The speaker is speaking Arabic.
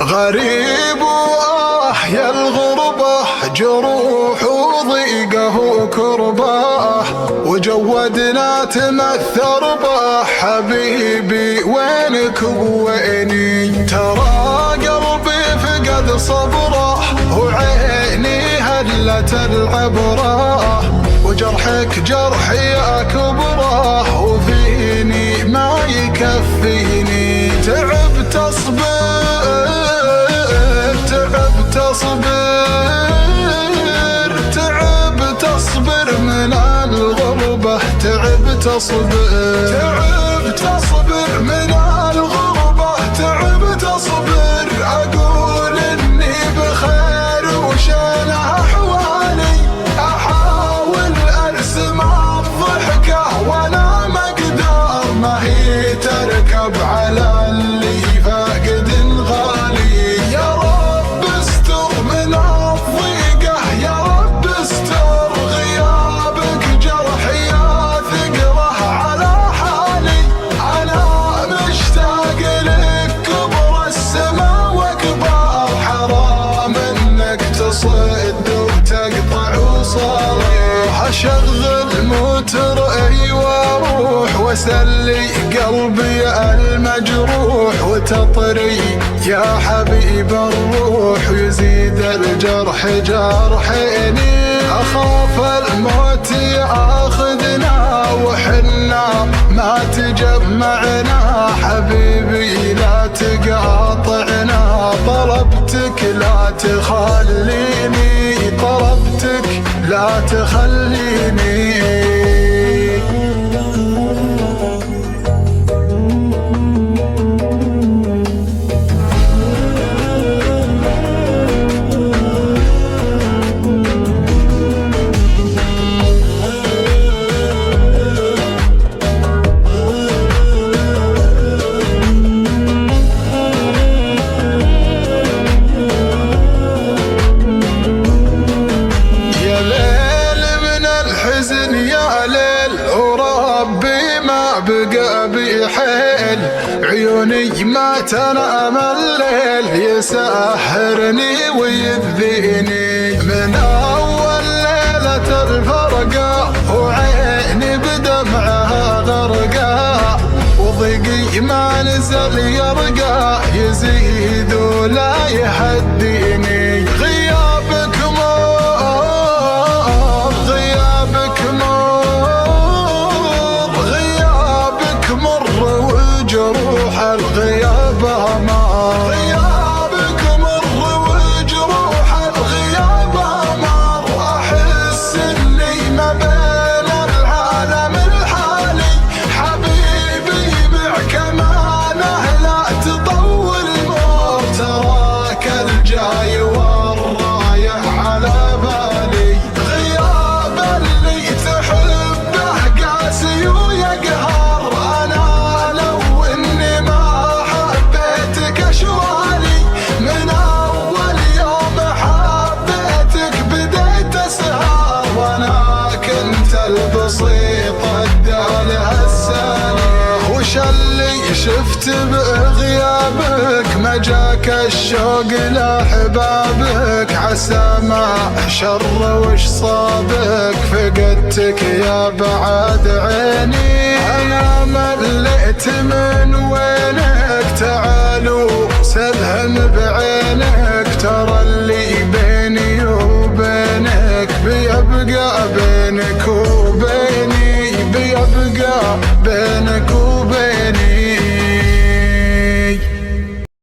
غريب وأحيا الغربة، جروح وضيقه وكربه، وجودنا تمثر به. حبيبي وينك وويني؟ ترى قلبي فقد صبره، وعيني هلت العبره، وجرحك جرحي أكبره، وفيني ما يكفيني. تعبت أصبر تعبت أصبر من الغربة، تعبت أصبر من الغربة، تعبت أصبر. أقول إني بخير وشان أحوالي، أحاول أرسم الضحكة وأنا مقدار ما هي تركب على اللي فاقد غالي. يا رب استر من الضيقة، يا رب استر غيابك جرحي ثقله على حالي. أنا مشتاق لك كبر السما وكبار، حرام انك تصد وتقطع وصالي. هشغل موتر واروح واسلي قلبي المجروح، وتطري يا حبيب الروح، ويزيد الجرح جرحيني. اخاف الموت ياخذنا وحنا ما تجمعنا، حبيبي لا تقاطعنا. طلبتك لا تخليني، طلبتك لا تخليني. يا ليل وربي ما بقى بي حيل، عيوني ما تنام الليل، يسهرني ويذيني. من أول ليلة الفرقة وعيني بدمعها غرقا، وضيقي ما نزل يرقى، يزيد ولا يهديني. غيابك وجروح الغياب أمار، غيابك مر وجروح الغياب أمار. أحس إني ما بين العالم الحالي، حبيبي معك أمانة لا تطول مور. تراك الجاي والرايح على بالي، غياب اللي تحبه قاسي ويقهر. من أول يوم حبيتك بديت أسهر، وأنا كنت البسيط الدالة السالي. وش اللي شفت بغيابك؟ ما جاك الشوق لأحبابك، عسى ما شر وش صابك؟ فقدتك يا بعد عيني، أنا مليت من وينك. تعالوا سلهم بعيني